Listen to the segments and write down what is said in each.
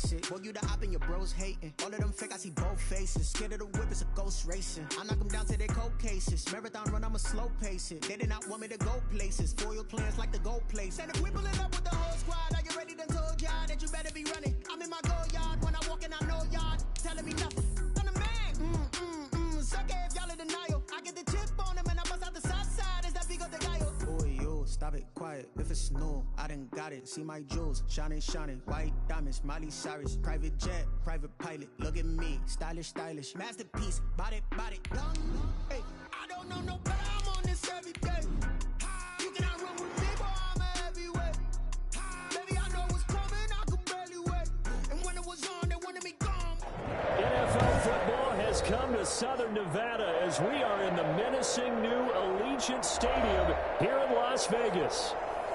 face it. Boy, you the op and your bros hating. All of them fake, I see both faces. Scared of the whip, it's a ghost racing. I knock them down to their cold cases. Marathon run, I'ma slow pace it. They did not want me to go places. Foil plans like the gold place. And if we pulling up with the whole squad, are you ready? Done told y'all that you better be running. I'm in my go yard. When I walk in, I know y'all telling me nothing. I'm the man. Suck it if y'all in denial. I get the chip on them and I bust out the south side. Is that big of the guy? Boy, yo, stop it, quiet. If it's new, I done got it. See my jewels, shining, white diamonds, Miley Cyrus, private jet, private pilot. Look at me, stylish, masterpiece, body, young. Hey, I don't know no better. I'm on this every day. You cannot run with me, boy. I'm a heavyweight. Baby, I know what's coming. I could barely wait. And when it was on, they wanted me gone. NFL football has come to Southern Nevada as we are in the menacing new Allegiant Stadium here in Las Vegas.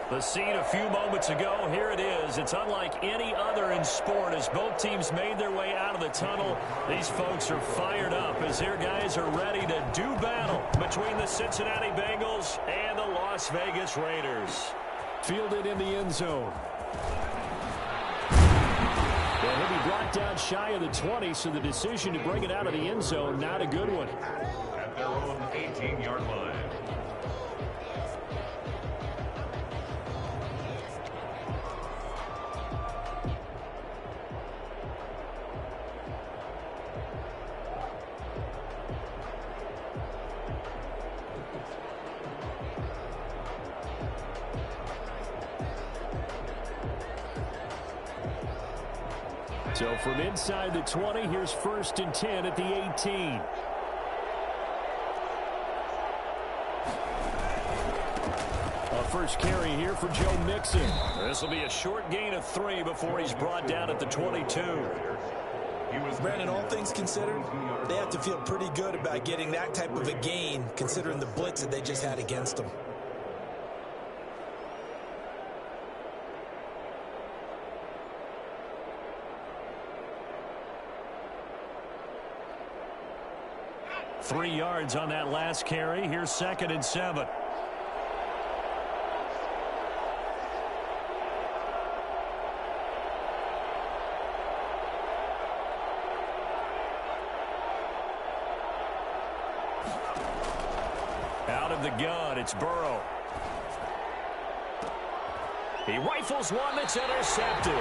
The scene a few moments ago, here it is. It's unlike any other in sport as both teams made their way out of the tunnel. These folks are fired up as their guys are ready to do battle between the Cincinnati Bengals and the Las Vegas Raiders. Fielded in the end zone. And he'll be brought down shy of the 20, so the decision to bring it out of the end zone, not a good one. At their own 18-yard line. So from inside the 20, here's 1st and 10 at the 18. A first carry here for Joe Mixon. This will be a short gain of 3 before he's brought down at the 22. Brandon, all things considered, they have to feel pretty good about getting that type of a gain considering the blitz that they just had against them. Three yards on that last carry. Here's 2nd and 7. Out of the gun, it's Burrow. He rifles one that's intercepted.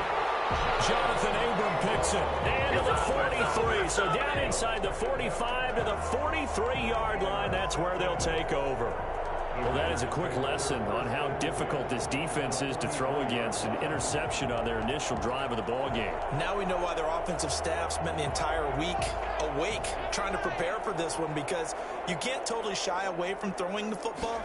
Jonathan Abram picks it. And to the 43. So down inside the 45 to the 43-yard line. That's where they'll take over. Well, that is a quick lesson on how difficult this defense is to throw against. An interception on their initial drive of the ballgame. Now we know why their offensive staff spent the entire week awake trying to prepare for this one, because you can't totally shy away from throwing the football,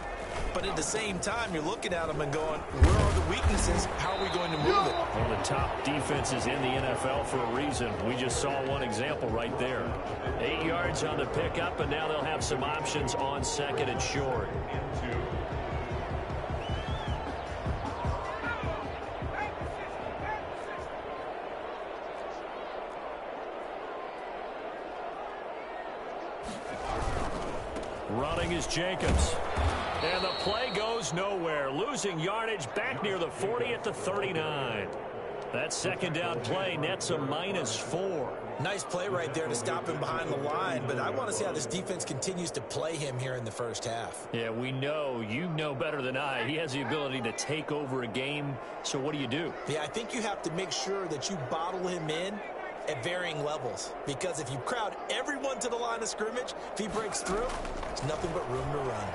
but at the same time, you're looking at them and going, where are the weaknesses? How are we going to move it? One of the top defenses in the NFL for a reason. We just saw one example right there. 8 yards on the pickup, and now they'll have some options on 2nd and short. Running is Jacobs. And the play goes nowhere. Losing yardage back near the 40 at the 39. That 2nd down play nets a -4. Nice play right there to stop him behind the line, but I want to see how this defense continues to play him here in the first half. Yeah, we know. You know better than I. He has the ability to take over a game, so what do? Yeah, I think you have to make sure that you bottle him in at varying levels, because if you crowd everyone to the line of scrimmage, if he breaks through, there's nothing but room to run.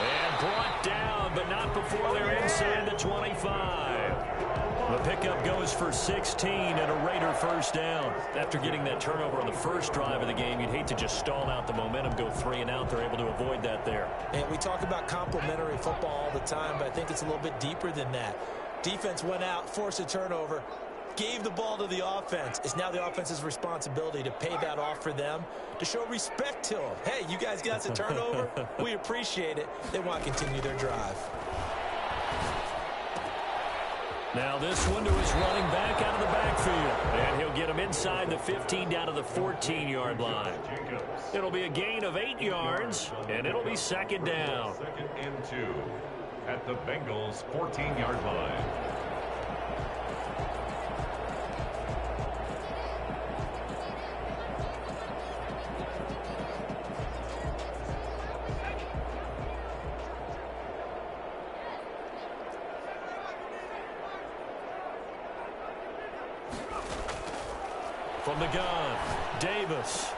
And brought down, but not before they're inside the 25. The pickup goes for 16 and a Raider first down. After getting that turnover on the first drive of the game, you'd hate to just stall out the momentum, go 3 and out. They're able to avoid that there. And we talk about complementary football all the time, but I think it's a little bit deeper than that. Defense went out, forced a turnover, gave the ball to the offense. It's now the offense's responsibility to pay that off for them, to show respect to them. Hey, you guys got us a turnover. We appreciate it. They want to continue their drive. Now this one to his running back out of the backfield. And he'll get him inside the 15 down to the 14-yard line. It'll be a gain of 8 yards, and it'll be 2nd down. 2nd and 2 at the Bengals' 14-yard line. From the gun, Davis.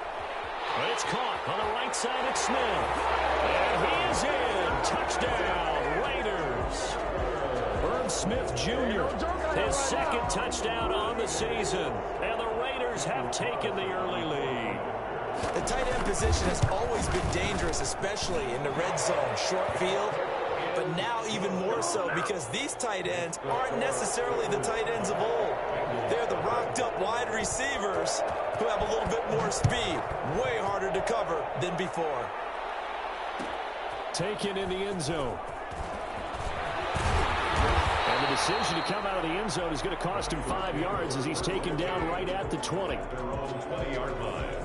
But it's caught on the right side at Smith. And he is in. Touchdown, Raiders. Irv Smith Jr., his second touchdown on the season. And the Raiders have taken the early lead. The tight end position has always been dangerous, especially in the red zone, short field. But now even more so because these tight ends aren't necessarily the tight ends of old. They're the rocked-up wide receivers who have a little bit more speed. Way harder to cover than before. Taken in the end zone. And the decision to come out of the end zone is going to cost him 5 yards as he's taken down right at the 20. 20-yard line.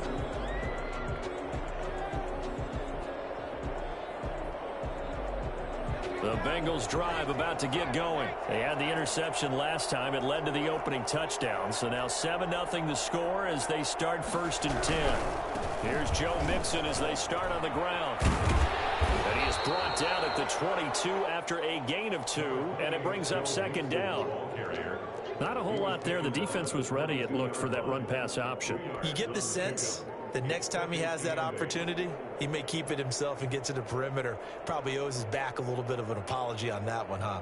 The Bengals drive about to get going. They had the interception last time. It led to the opening touchdown. So now 7-0 the score as they start 1st and 10. Here's Joe Mixon as they start on the ground. And he is brought down at the 22 after a gain of 2, and it brings up 2nd down. Not a whole lot there. The defense was ready, it looked, for that run-pass option. You get the sense the next time he has that opportunity, he may keep it himself and get to the perimeter. Probably owes his back a little bit of an apology on that one, huh?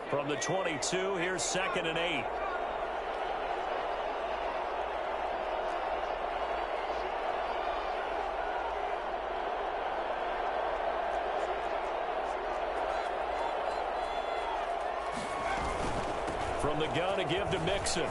From the 22, here's 2nd and 8. From the gun to give to Mixon.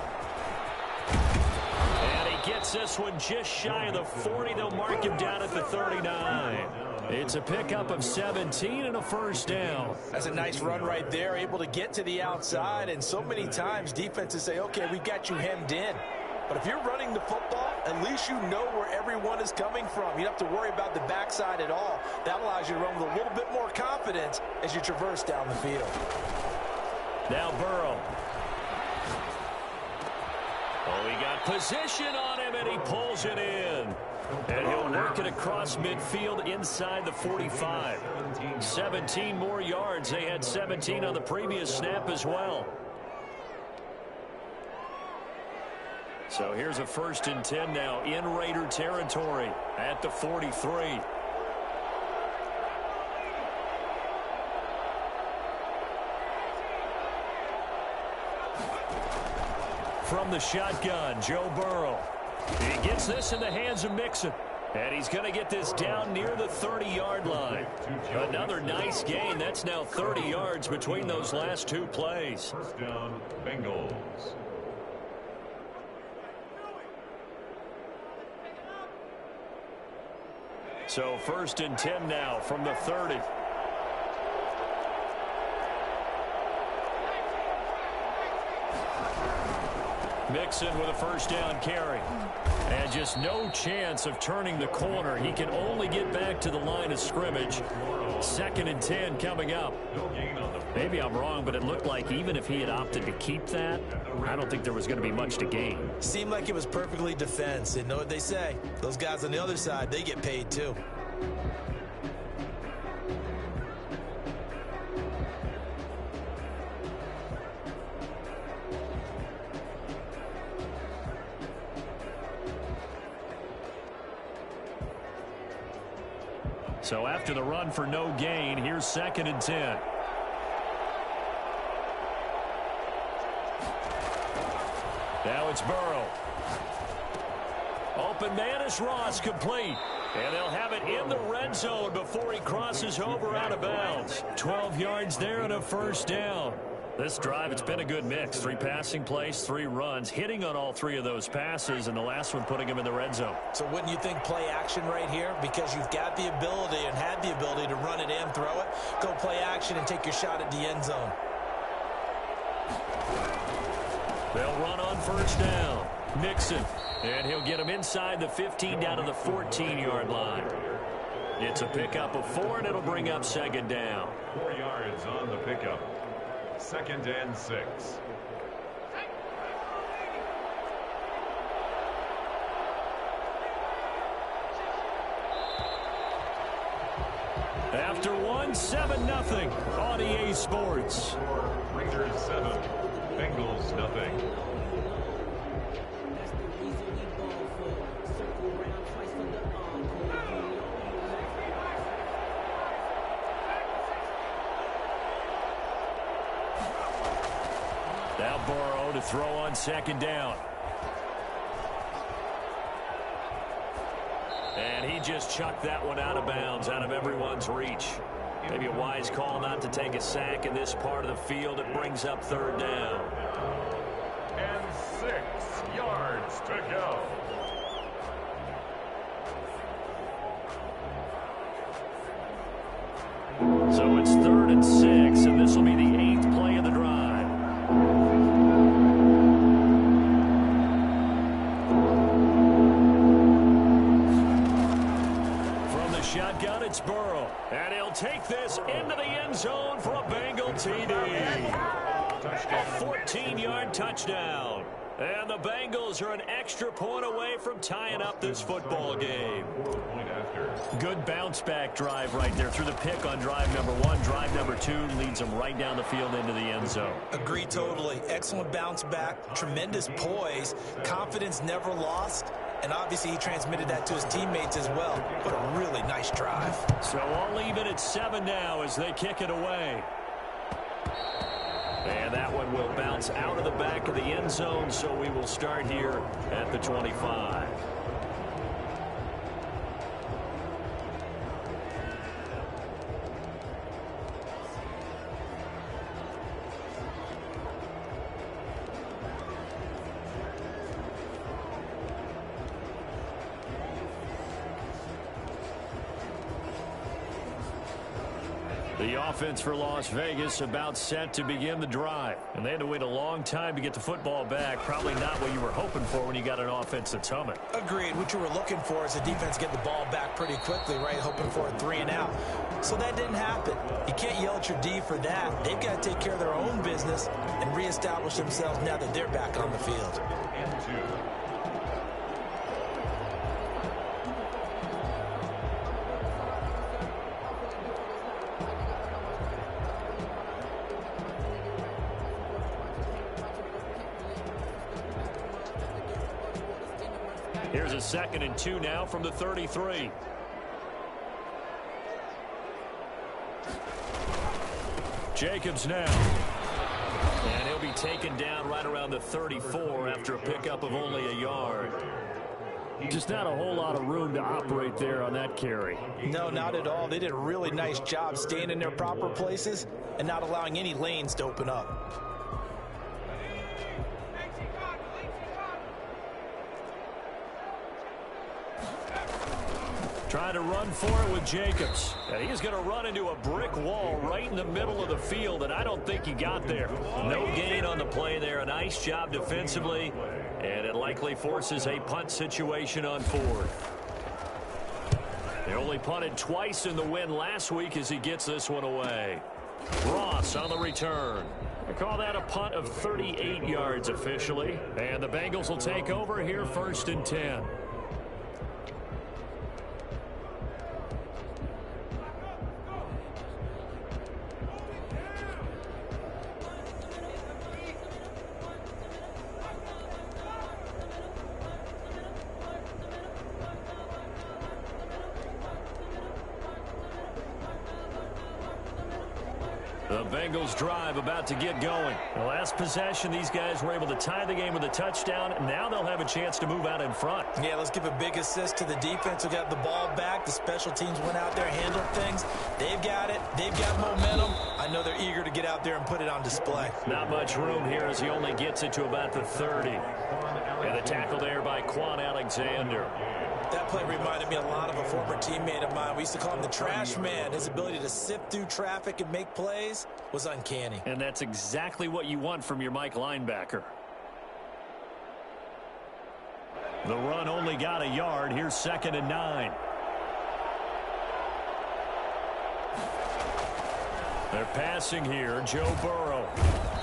And he gets this one just shy of the 40. They'll mark him down at the 39. It's a pickup of 17 and a 1st down. That's a nice run right there, able to get to the outside. And so many times defenses say, okay, we got you hemmed in. But if you're running the football, at least you know where everyone is coming from. You don't have to worry about the backside at all. That allows you to run with a little bit more confidence as you traverse down the field. Now Burrow. Oh, he got position on him, and he pulls it in. And he'll work it across midfield inside the 45. 17 more yards. They had 17 on the previous snap as well. So here's a 1st and 10 now in Raider territory at the 43. From the shotgun, Joe Burrow. He gets this in the hands of Mixon. And he's going to get this down near the 30-yard line. Another nice gain. That's now 30 yards between those last 2 plays. 1st down, Bengals. So 1st and 10 now from the 30. Mixon with a 1st down carry. And just no chance of turning the corner. He can only get back to the line of scrimmage. 2nd and 10 coming up. Maybe I'm wrong, but it looked like even if he had opted to keep that, I don't think there was going to be much to gain. Seemed like it was perfectly defense. And know what they say? Those guys on the other side, they get paid too. So after the run for no gain, here's 2nd and 10. Now it's Burrow. Open man is Ross, complete. And they'll have it in the red zone before he crosses over out of bounds. 12 yards there and a 1st down. This drive, it's been a good mix. 3 passing plays, 3 runs, hitting on all 3 of those passes, and the last one putting him in the red zone. So wouldn't you think play action right here? Because you've got the ability and had the ability to run it and throw it. Go play action and take your shot at the end zone. They'll run on 1st down. Mixon, and he'll get him inside the 15 down to the 14-yard line. It's a pickup of 4, and it'll bring up 2nd down. 4 yards on the pickup. 2nd and 6. After one, 7-0 on EA Sports. Rangers 7, Bengals nothing. Now Burrow to throw on second down. And he just chucked that one out of bounds, out of everyone's reach. Maybe a wise call not to take a sack in this part of the field. It brings up third down. And 6 yards to go. So it's 3rd and 6, and this will be the 8th play of the drive. Shotgun, it's Burrow. And he'll take this into the end zone for a Bengal TD. A 14-yard touchdown. And the Bengals are an extra point away from tying up this football game. Good bounce-back drive right there through the pick on drive number 1. Drive number 2 leads them right down the field into the end zone. Agree totally. Excellent bounce back. Tremendous poise. Confidence never lost. And obviously he transmitted that to his teammates as well. What a really nice drive. So all even at 7 now as they kick it away. And that one will bounce out of the back of the end zone, so we will start here at the 25. The offense for Las Vegas about set to begin the drive. And they had to wait a long time to get the football back. Probably not what you were hoping for when you got an offense that's humming. Agreed. What you were looking for is the defense get the ball back pretty quickly, right? Hoping for a 3 and out. So that didn't happen. You can't yell at your D for that. They've got to take care of their own business and reestablish themselves now that they're back on the field. And 2. Here's a 2nd and 2 now from the 33. Jacobs now. And he'll be taken down right around the 34 after a pickup of only a yard. Just not a whole lot of room to operate there on that carry. No, not at all. They did a really nice job staying in their proper places and not allowing any lanes to open up. Trying to run for it with Jacobs. And he's going to run into a brick wall right in the middle of the field, and I don't think he got there. No gain on the play there. A nice job defensively, and it likely forces a punt situation on 4th. They only punted twice in the win last week as he gets this one away. Ross on the return. They call that a punt of 38 yards officially, and the Bengals will take over here 1st and 10. The Bengals drive about to get going. The last possession, these guys were able to tie the game with a touchdown. Now they'll have a chance to move out in front. Yeah, let's give a big assist to the defense who got the ball back. The special teams went out there, handled things. They've got it. They've got momentum. I know they're eager to get out there and put it on display. Not much room here as he only gets it to about the 30. And the tackle there by Quan Alexander. That play reminded me a lot of a former teammate of mine. We used to call him the trash man. His ability to sift through traffic and make plays was uncanny. And that's exactly what you want from your Mike linebacker. The run only got a yard. Here's 2nd and 9. They're passing here. Joe Burrow.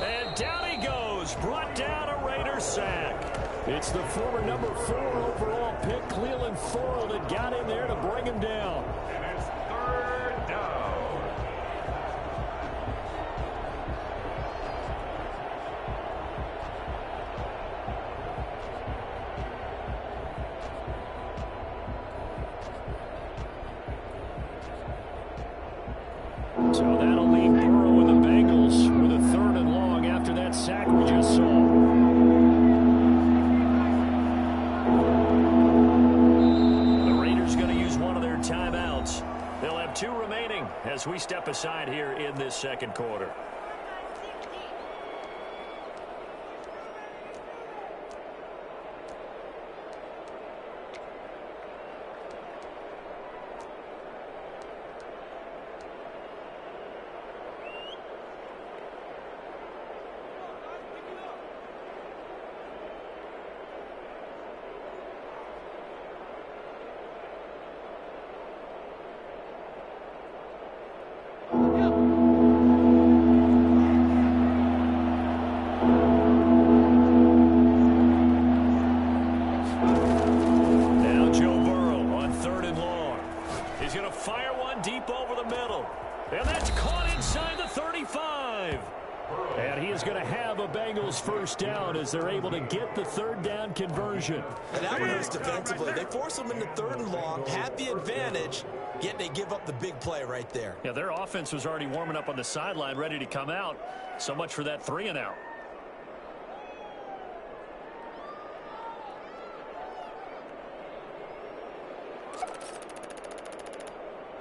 And down he goes. Brought down a Raider sack. It's the former number 4 overall pick, Cleveland Thorne, that got in there to bring him down. And it's 3rd down. So that'll leave Burrow and the Bengals with a 3rd and long after that sack we just saw. The Raiders going to use one of their timeouts. They'll have 2 remaining as we step aside here in this second quarter. First down as they're able to get the 3rd down conversion. And that one hurts defensively. They force them into 3rd and long, have the advantage, yet they give up the big play right there. Yeah, their offense was already warming up on the sideline, ready to come out. So much for that 3 and out.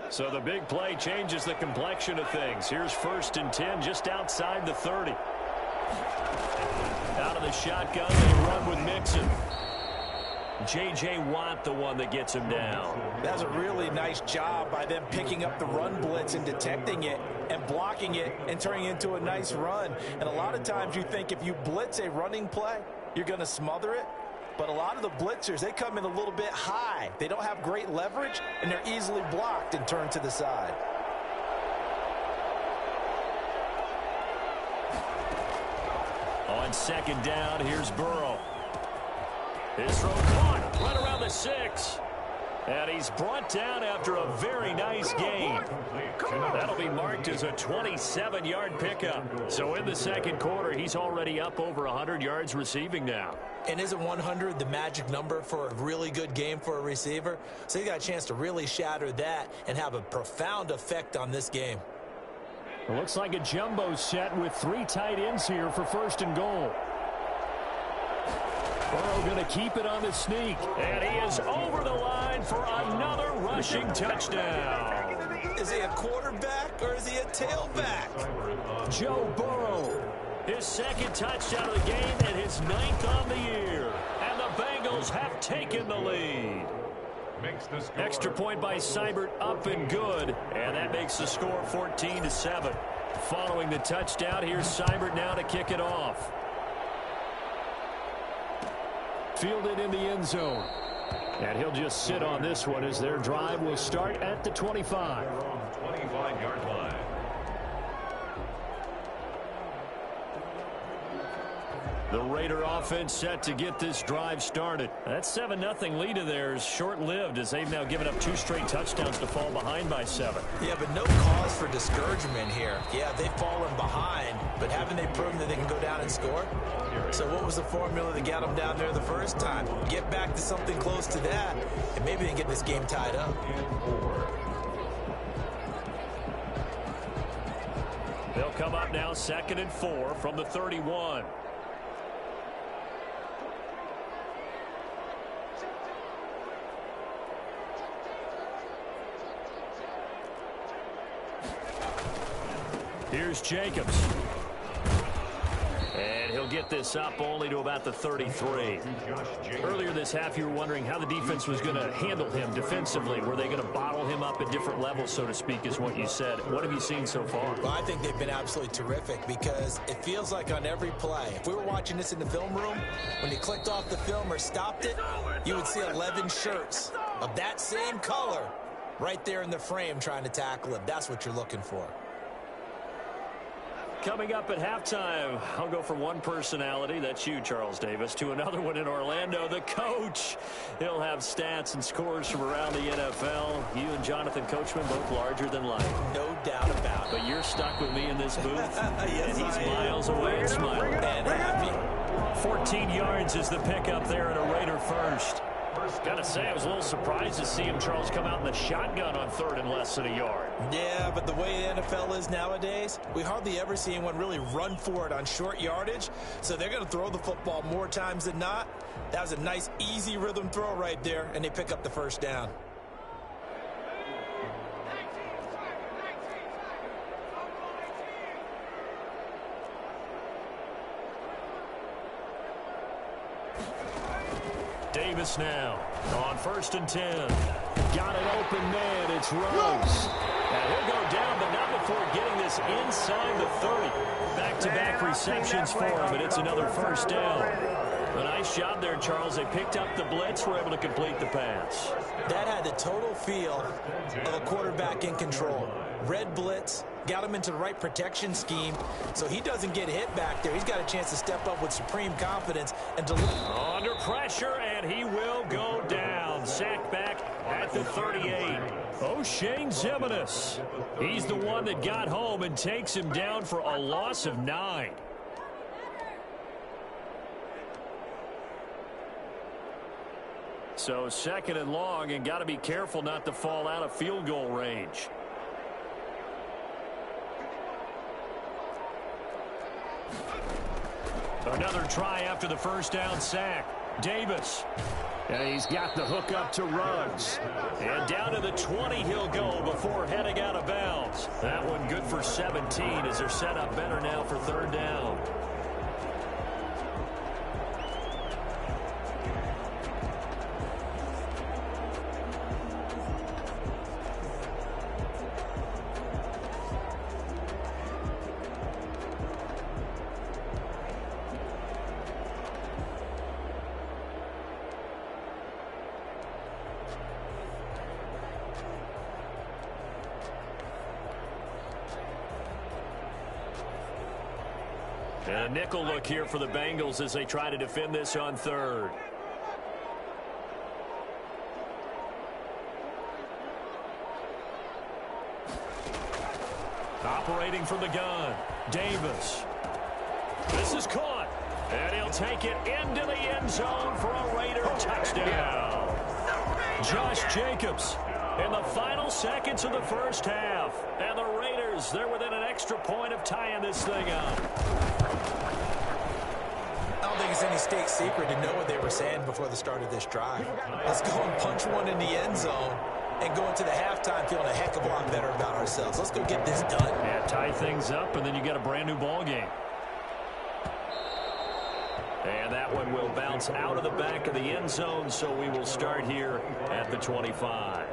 So the big play changes the complexion of things. Here's 1st and 10 just outside the 30. Out of the shotgun, they run with Mixon. J.J. Watt, the one that gets him down. That's a really nice job by them picking up the run blitz and detecting it and blocking it and turning it into a nice run. And a lot of times you think if you blitz a running play, you're going to smother it. But a lot of the blitzers, they come in a little bit high. They don't have great leverage, and they're easily blocked and turned to the side. On 2nd down, here's Burrow. His throw caught right around the 6. And he's brought down after a very nice gain. That'll be marked as a 27-yard pickup. So in the second quarter, he's already up over 100 yards receiving now. And isn't 100 the magic number for a really good game for a receiver? So he got a chance to really shatter that and have a profound effect on this game. It looks like a jumbo set with 3 tight ends here for 1st and goal. Burrow going to keep it on the sneak. And he is over the line for another rushing touchdown. Is he a quarterback or is he a tailback? Joe Burrow. His 2nd touchdown of the game and his 9th on the year. And the Bengals have taken the lead. Extra point by Seibert up and good. And that makes the score 14-7. Following the touchdown, here's Seibert now to kick it off. Fielded in the end zone. And he'll just sit on this one as their drive will start at the 25. 25-yard line. The Raider offense set to get this drive started. That 7-0 lead of theirs short-lived as they've now given up 2 straight touchdowns to fall behind by 7. Yeah, but no cause for discouragement here. Yeah, they've fallen behind, but haven't they proven that they can go down and score? So what was the formula that got them down there the first time? Get back to something close to that, and maybe they can get this game tied up. They'll come up now 2nd and 4 from the 31. Here's Jacobs. And he'll get this up only to about the 33. Earlier this half, you were wondering how the defense was going to handle him defensively. Were they going to bottle him up at different levels, so to speak, is what you said. What have you seen so far? Well, I think they've been absolutely terrific because it feels like on every play, if we were watching this in the film room, when you clicked off the film or stopped it, you would see 11 shirts of that same color right there in the frame trying to tackle him. That's what you're looking for. Coming up at halftime, I'll go from one personality, that's you, Charles Davis, to another one in Orlando, the coach. He'll have stats and scores from around the NFL. You and Jonathan Coachman both larger than life. No doubt about it. But you're stuck with me in this booth. Yes, and he's miles away and smiling. And happy. 14 yards is the pickup there at a Raider first. Gotta say, I was a little surprised to see him, Charles, come out in the shotgun on 3rd and less than a yard. Yeah, but the way the NFL is nowadays, we hardly ever see anyone really run for it on short yardage. So they're going to throw the football more times than not. That was a nice, easy rhythm throw right there, and they pick up the first down. Davis now on 1st and 10. Got an open man. It's Rose. And he'll go down, but not before getting this inside the 30. Back-to-back receptions for him, and it's another first down. A nice job there, Charles. They picked up the blitz, were able to complete the pass. That had the total feel of a quarterback in control. Red blitz, got him into the right protection scheme, so he doesn't get hit back there. He's got a chance to step up with supreme confidence and deliver. Under pressure, and he will go down. Sacked back at the 38. O'Shane Zimenez. He's the one that got home and takes him down for a loss of 9. So 2nd and long, and got to be careful not to fall out of field goal range. Another try after the first down sack. Davis. And he's got the hook up to Ruggs. And down to the 20 he'll go before heading out of bounds. That one good for 17 as they're set up better now for 3rd down. And a nickel look here for the Bengals as they try to defend this on 3rd. Operating from the gun, Davis. This is caught, and he'll take it into the end zone for a Raider touchdown. Josh Jacobs in the final seconds of the first half. And the Raiders, they're within an extra point of tying this thing up. I don't think it's any state secret to know what they were saying before the start of this drive. Let's go and punch one in the end zone and go into the halftime feeling a heck of a lot better about ourselves. Let's go get this done. Yeah, tie things up, and then you get a brand new ball game. And that one will bounce out of the back of the end zone, so we will start here at the 25.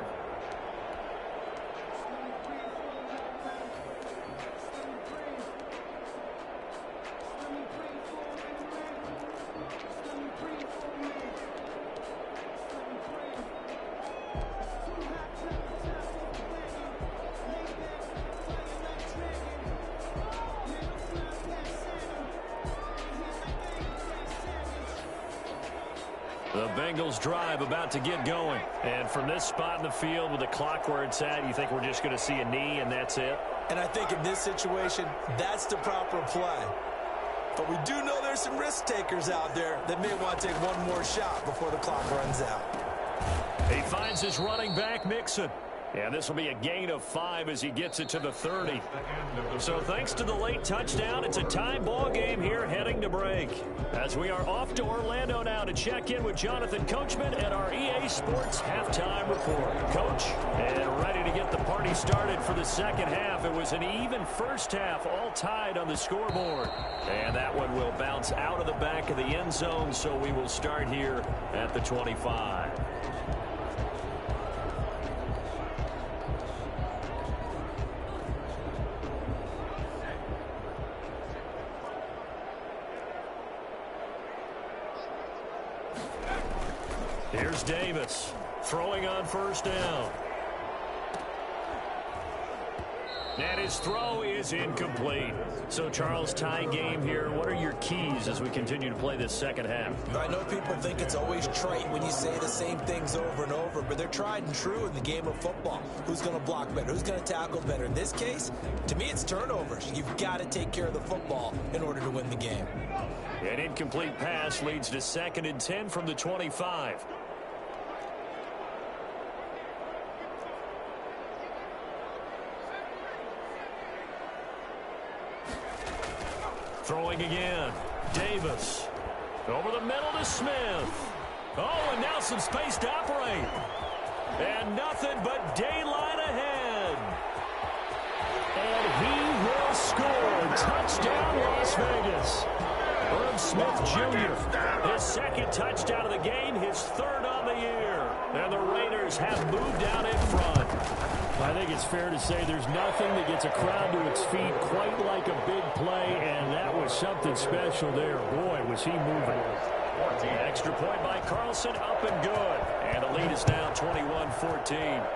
The Bengals drive about to get going. And from this spot in the field with the clock where it's at, you think we're just going to see a knee and that's it? And I think in this situation, that's the proper play. But we do know there's some risk takers out there that may want to take one more shot before the clock runs out. He finds his running back, Mixon. And this will be a gain of 5 as he gets it to the 30. So thanks to the late touchdown, it's a tie ball game here heading to break. As we are off to Orlando now to check in with Jonathan Coachman at our EA Sports Halftime Report. Coach, and ready to get the party started for the second half. It was an even first half, all tied on the scoreboard. And that one will bounce out of the back of the end zone, so we will start here at the 25. Here's Davis throwing on first down. And his throw is incomplete. So, Charles, tie game here. What are your keys as we continue to play this second half? I know people think it's always trite when you say the same things over and over, but they're tried and true in the game of football. Who's going to block better? Who's going to tackle better? In this case, to me, it's turnovers. You've got to take care of the football in order to win the game. An incomplete pass leads to 2nd and 10 from the 25. Throwing again. Davis. Over the middle to Smith. Oh, and now some space to operate. And nothing but daylight ahead. And he will score. Touchdown, Las Vegas. Irv Smith Jr., his second touchdown of the game, his third on the year. And the Raiders have moved out in front. I think it's fair to say there's nothing that gets a crowd to its feet quite like a big play, and that was something special there. Boy, was he moving. Extra point by Carlson, up and good. And the lead is now 21-14.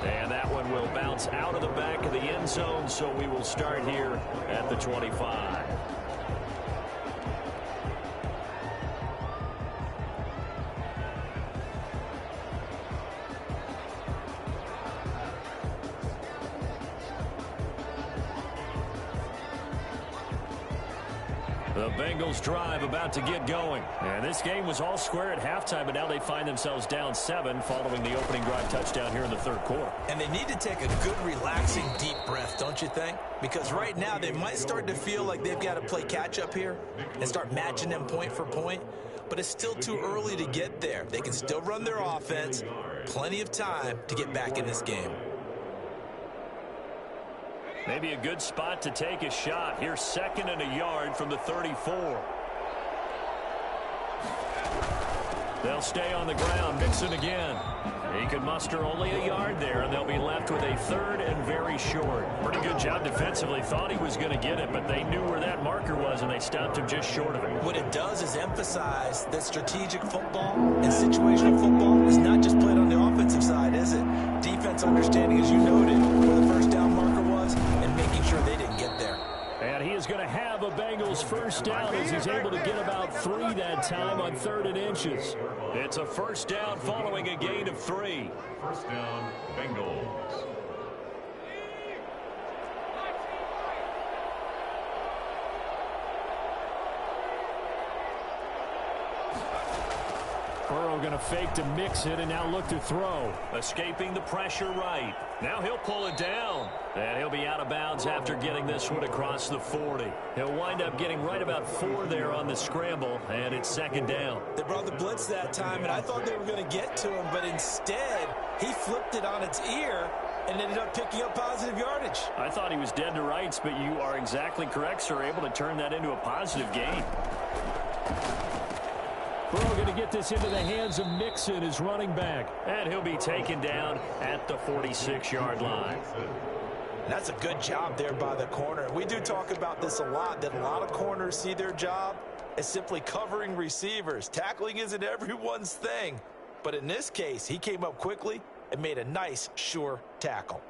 And that one will bounce out of the back of the end zone, so we will start here at the 25. The Bengals drive about to get going. And this game was all square at halftime, but now they find themselves down 7 following the opening drive touchdown here in the third quarter. And they need to take a good, relaxing, deep breath, don't you think? Because right now they might start to feel like they've got to play catch-up here and start matching them point for point. But it's still too early to get there. They can still run their offense. Plenty of time to get back in this game. Maybe a good spot to take a shot. Here's 2nd and a yard from the 34. They'll stay on the ground. Mixon again. He can muster only a yard there, and they'll be left with a 3rd and very short. Pretty good job defensively. Thought he was going to get it, but they knew where that marker was, and they stopped him just short of it. What it does is emphasize that strategic football and situational football is not just played on the offensive side, is it? Defense understanding, as you noted, where the first down marker was and making sure they didn't get there. And he is going to have a Bengals first down as he's able to get about 3 that time on 3rd and inches. It's a first down following a gain of 3. First down, Bengals. Burrow going to fake to mix it and now look to throw. Escaping the pressure right. Now he'll pull it down. And he'll be out of bounds after getting this one across the 40. He'll wind up getting right about 4 there on the scramble, and it's 2nd down. They brought the blitz that time, and I thought they were going to get to him, but instead he flipped it on its ear and ended up picking up positive yardage. I thought he was dead to rights, but you are exactly correct, sir. Able to turn that into a positive gain. Burrow going to get this into the hands of Mixon, his running back. And he'll be taken down at the 46-yard line. That's a good job there by the corner. We do talk about this a lot, that a lot of corners see their job as simply covering receivers. Tackling isn't everyone's thing. But in this case, he came up quickly and made a nice, sure tackle.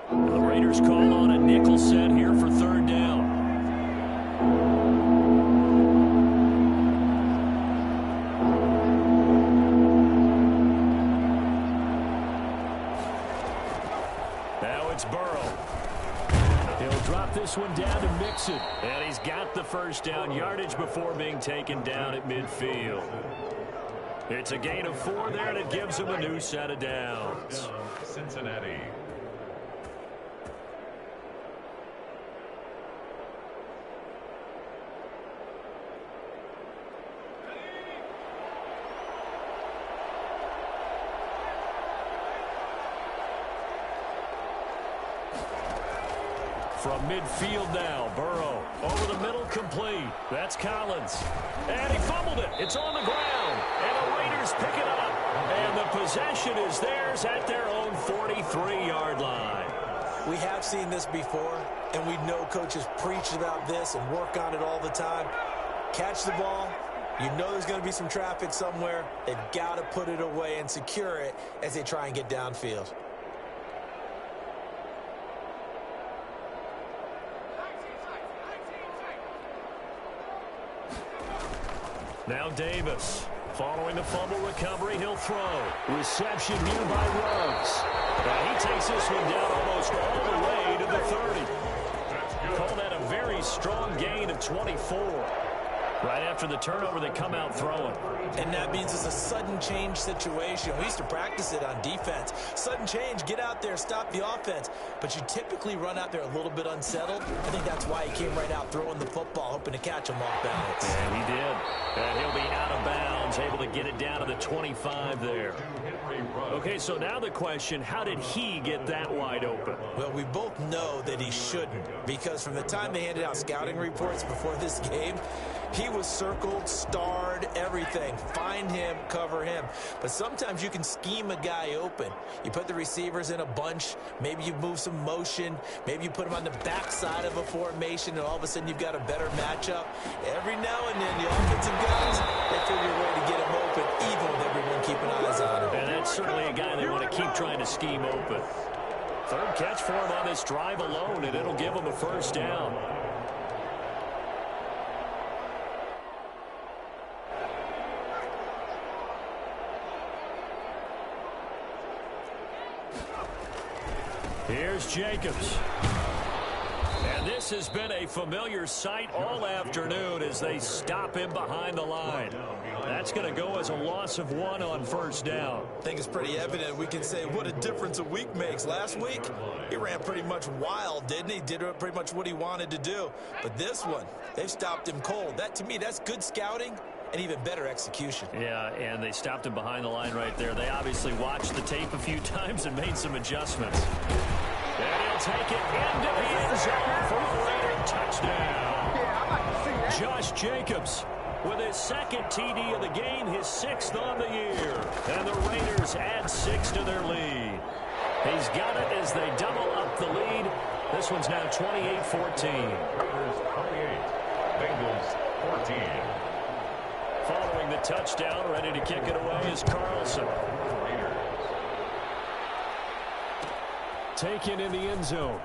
The Raiders call on a nickel set here for 3rd down. Now it's Burrow. He'll drop this one down to Mixon. And he's got the first down yardage before being taken down at midfield. It's a gain of 4 there, and it gives him a new set of downs. Cincinnati. From midfield now, Burrow over the middle, complete. That's Collins. And he fumbled it. It's on the ground. And the Raiders pick it up. And the possession is theirs at their own 43-yard line. We have seen this before, and we know coaches preach about this and work on it all the time. Catch the ball. You know there's going to be some traffic somewhere. They've got to put it away and secure it as they try and get downfield. Now Davis. Following the fumble recovery, he'll throw. Reception here by Ruggs. And he takes this one down almost all the way to the 30. Call that a very strong gain of 24. Right after the turnover, they come out throwing. And that means it's a sudden change situation. We used to practice it on defense. Sudden change, get out there, stop the offense. But you typically run out there a little bit unsettled. I think that's why he came right out throwing the football, hoping to catch him off balance. And he did. And he'll be out of bounds, able to get it down to the 25 there. Okay, so now the question, how did he get that wide open? Well, we both know that he shouldn't, because from the time they handed out scouting reports before this game, he was circled, starred, everything. Find him, cover him. But sometimes you can scheme a guy open. You put the receivers in a bunch. Maybe you move some motion. Maybe you put him on the backside of a formation, and all of a sudden you've got a better matchup. Every now and then, the offensive guys, they figure a way to get him open, even with everyone keeping eyes on him. And that's certainly a guy they want to keep trying to scheme open. Third catch for him on this drive alone, and it'll give him a first down. Here's Jacobs. And this has been a familiar sight all afternoon as they stop him behind the line. That's going to go as a loss of 1 on first down. I think it's pretty evident. We can say what a difference a week makes. Last week, he ran pretty much wild, didn't he? Did pretty much what he wanted to do. But this one, they've stopped him cold. That, to me, that's good scouting and even better execution. Yeah, and they stopped him behind the line right there. They obviously watched the tape a few times and made some adjustments. And he'll take it into the end zone for a Raider touchdown. Josh Jacobs with his second TD of the game, his 6th on the year. And the Raiders add 6 to their lead. He's got it as they double up the lead. This one's now 28-14. Raiders 28, Bengals 14. Following the touchdown, ready to kick it away is Carlson. Taken in the end zone.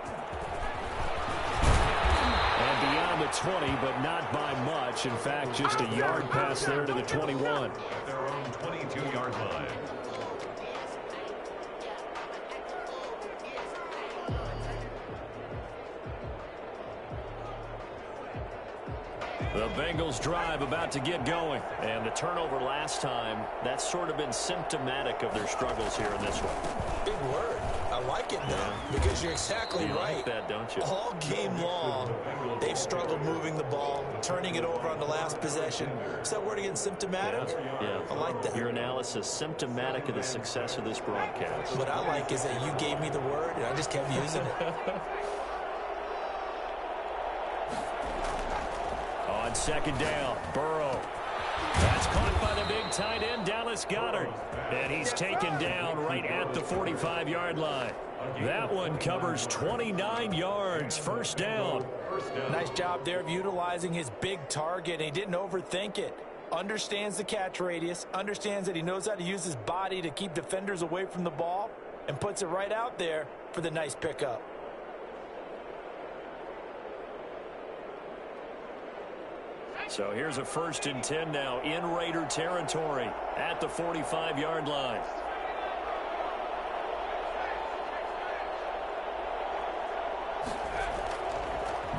And beyond the 20, but not by much. In fact, just a yard pass there to the 21. At their own 22-yard line. The Bengals drive about to get going. And the turnover last time, that's sort of been symptomatic of their struggles here in this one. Big word. I like it, though, because you're exactly right. Like that, don't you? All game long, they've struggled moving the ball, turning it over on the last possession. Is that word again, symptomatic? Yeah. I like that. Your analysis, symptomatic of the success of this broadcast. What I like is that you gave me the word, and I just kept using it. On second down, Burrow. That's caught by the big tight end, Dallas Goedert. And he's taken down right at the 45-yard line. That one covers 29 yards. First down. Nice job there of utilizing his big target. He didn't overthink it. Understands the catch radius. Understands that he knows how to use his body to keep defenders away from the ball. And puts it right out there for the nice pickup. So here's a 1st and 10 now in Raider territory at the 45-yard line.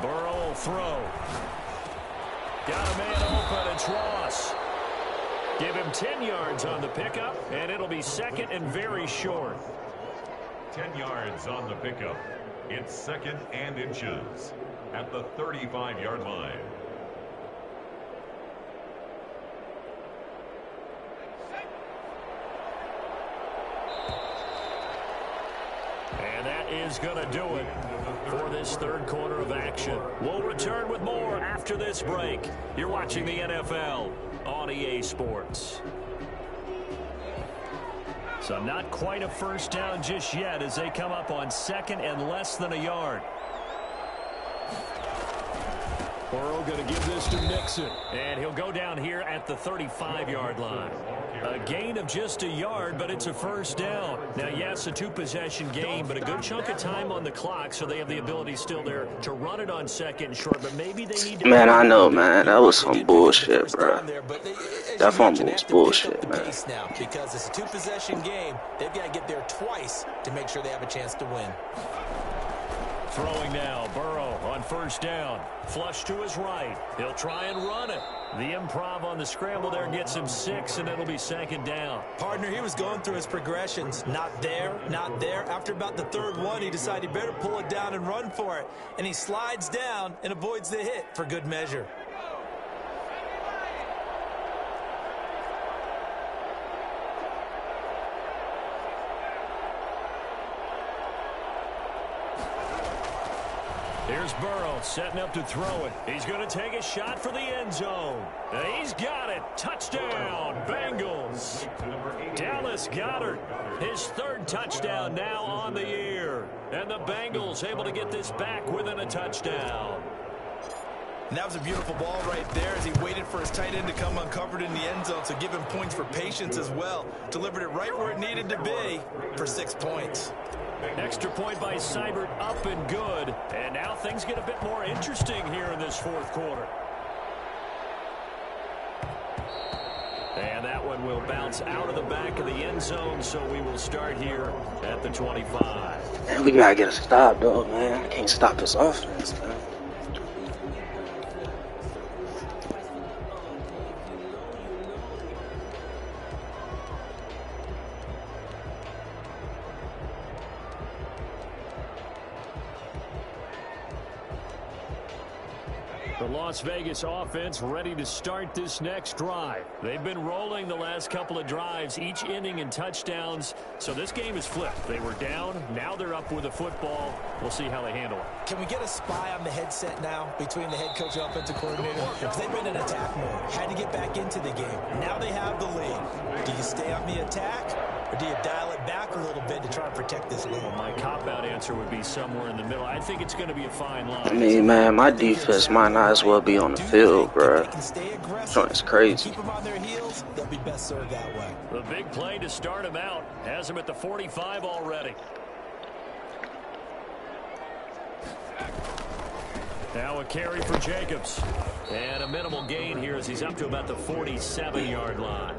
Burrow will throw. Got a man open. It's Ross. Give him 10 yards on the pickup, and it'll be 2nd and very short. 10 yards on the pickup. It's 2nd and inches at the 35-yard line. And that is going to do it for this third quarter of action. We'll return with more after this break. You're watching the NFL on EA Sports. So not quite a first down just yet as they come up on 2nd and less than a yard. Burrow going to give this to Nixon. And he'll go down here at the 35-yard line. A gain of just a yard, but it's a first down. Now, yes, a 2-possession game, but a good chunk of time on the clock, so they have the ability still there to run it on 2nd and short, but maybe they need to... Man, I know, man. That was some bullshit, bro. That fumble was bullshit, man. Now, because it's a 2-possession game, they've got to get there twice to make sure they have a chance to win. Throwing now, Burrow on first down. Flush to his right. He'll try and run it. The improv on the scramble there gets him 6, and it'll be 2nd down. Partner, he was going through his progressions. Not there, not there. After about the 3rd one, he decided he better pull it down and run for it. And he slides down and avoids the hit for good measure. Here's Burrow setting up to throw it. He's going to take a shot for the end zone. He's got it. Touchdown, Bengals. Dallas Goedert, his 3rd touchdown now on the year. And the Bengals able to get this back within a touchdown. And that was a beautiful ball right there as he waited for his tight end to come uncovered in the end zone, so give him points for patience as well. Delivered it right where it needed to be for 6 points. Extra point by Seibert, up and good. And now things get a bit more interesting here in this 4th quarter. And that one will bounce out of the back of the end zone, so we will start here at the 25. Man, we gotta get a stop, though, man. Can't stop this offense, man. The Las Vegas offense ready to start this next drive. They've been rolling the last couple of drives, each inning in touchdowns. So this game is flipped. They were down. Now they're up with the football. We'll see how they handle it. Can we get a spy on the headset now between the head coach and offensive coordinator? Because they've been in attack mode. Had to get back into the game. Now they have the lead. Do you stay on the attack? Or do you dial it back a little bit to try and protect this lead? Well, my cop-out answer would be somewhere in the middle. I think it's going to be a fine line. I mean, man, my defense might not as well be on the field, bro. It's crazy. Keep them on their heels, they'll be best served that way. The big play to start him out has him at the 45 already. Now a carry for Jacobs. And a minimal gain here as he's up to about the 47-yard line.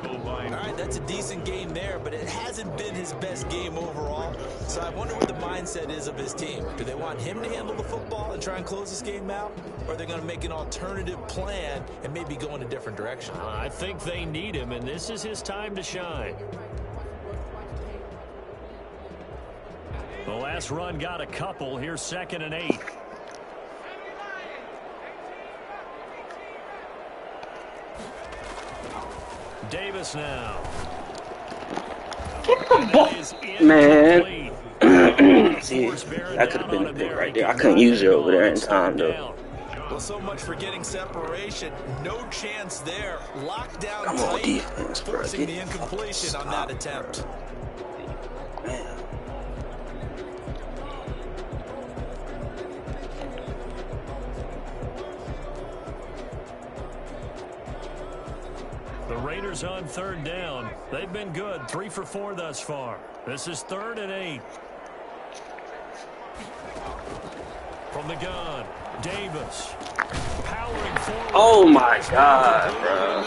All right, that's a decent game there, but it hasn't been his best game overall. So I wonder what the mindset is of his team. Do they want him to handle the football and try and close this game out? Or are they going to make an alternative plan and maybe go in a different direction? I think they need him, and this is his time to shine. The last run got a couple. Here's 2nd and 8. Davis now. Get the ball, man. See, that could have been a pick right there. I couldn't use it over there in time, though. Well, so much for getting separation. No chance there. Lockdown Come on, tight, defense, bro. forcing the incompletion on that attempt. Man. The Raiders on 3rd down. They've been good. 3 for 4 thus far. This is 3rd and 8. From the gun, Davis. Powering forward. Oh, my God, bro.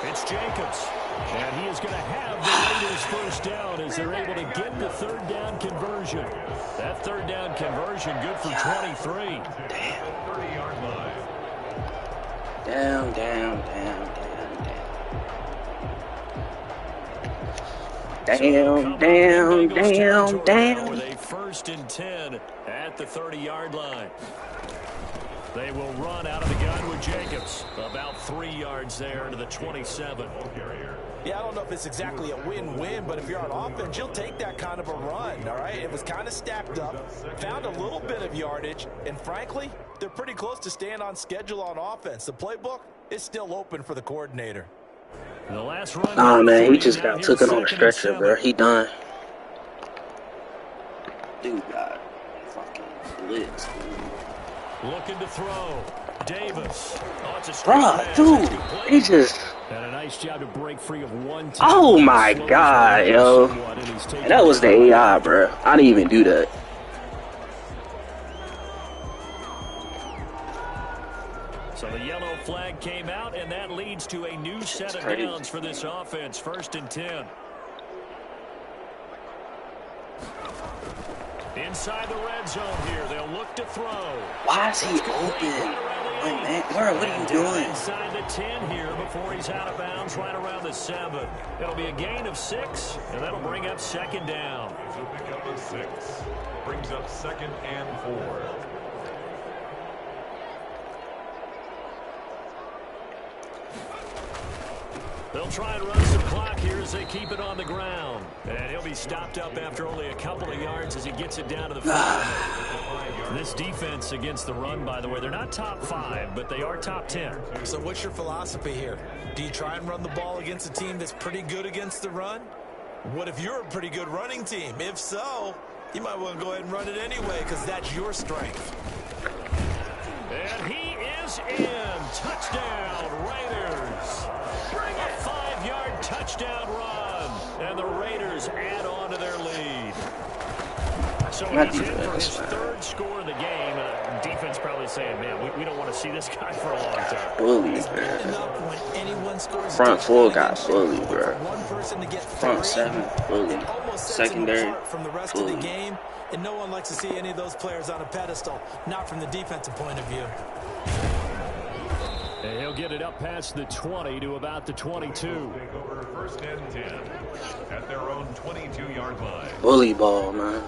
It's Jacobs. And he is going to have the Raiders first down as they're able to get the 3rd down conversion. That 3rd down conversion good for 23. Damn. Damn. With a 1st and 10 at the 30-yard line. They will run out of the gun with Jacobs. About 3 yards there to the 27. Yeah, I don't know if it's exactly a win-win, but if you're on offense, you'll take that kind of a run, all right? It was kind of stacked up, found a little bit of yardage, and frankly, they're pretty close to staying on schedule on offense. The playbook is still open for the coordinator. The last run. Nah, man, he just got taken on a stretcher, bro. He done. Dude got fucking blitzed. Looking to throw. Davis. Oh, it's a bruh, dude, he just. And a nice job to break free of one. Oh my God, yo. And that was the AI, bro. I didn't even do that. So the yellow flag came out, and that leads to a new set of downs for this offense. 1st and 10. Inside the red zone here, they'll look to throw. Why is he open? Oh, man. Bro, what are you doing? Inside the 10 here before he's out of bounds right around the 7. It'll be a gain of 6, and that'll bring up second down. So pick up a 6. Brings up 2nd and 4. They'll try and run some clock here as they keep it on the ground. And he'll be stopped up after only a couple of yards as he gets it down to the 5. This defense against the run, by the way, they're not top 5, but they are top 10. So what's your philosophy here? Do you try and run the ball against a team that's pretty good against the run? What if you're a pretty good running team? If so, you might want to go ahead and run it anyway because that's your strength. And he is in. Touchdown, Raiders. A 5-yard touchdown run. And the Raiders add on to their lead. So he's in for his 3rd score of the game. And defense probably saying, man, we don't want to see this guy for a long time. Bullied, bro. Front 4 got bullied, bro. Front 7, bullied. Secondary, from the rest of the game. And no one likes to see any of those players on a pedestal, not from the defensive point of view. And he'll get it up past the 20 to about the 22. Take over 1st and 10 at their own 22-yard line. Bully ball, man.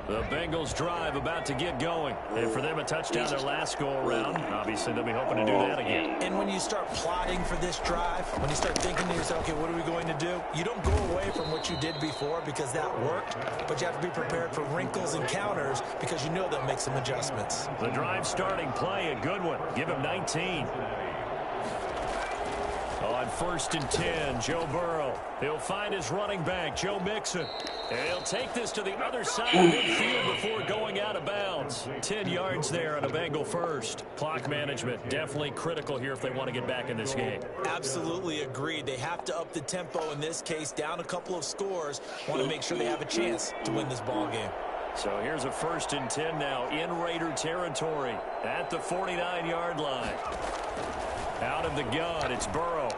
The Bengals drive about to get going. And for them, a touchdown their last go-around. Obviously, they'll be hoping to do that again. And when you start plotting for this drive, when you start thinking to yourself, okay, what are we going to do? You don't go away from what you did before because that worked, but you have to be prepared for wrinkles and counters because you know they'll make some adjustments. The drive starting play, a good one. Give him 19. On 1st and 10, Joe Burrow. He'll find his running back, Joe Mixon. And he'll take this to the other side of midfield before going out of bounds. 10 yards there on a Bengal first. Clock management, definitely critical here if they want to get back in this game. Absolutely agreed. They have to up the tempo in this case, down a couple of scores. Want to make sure they have a chance to win this ball game. So here's a 1st and 10 now in Raider territory at the 49-yard line. Out of the gun, it's Burrow.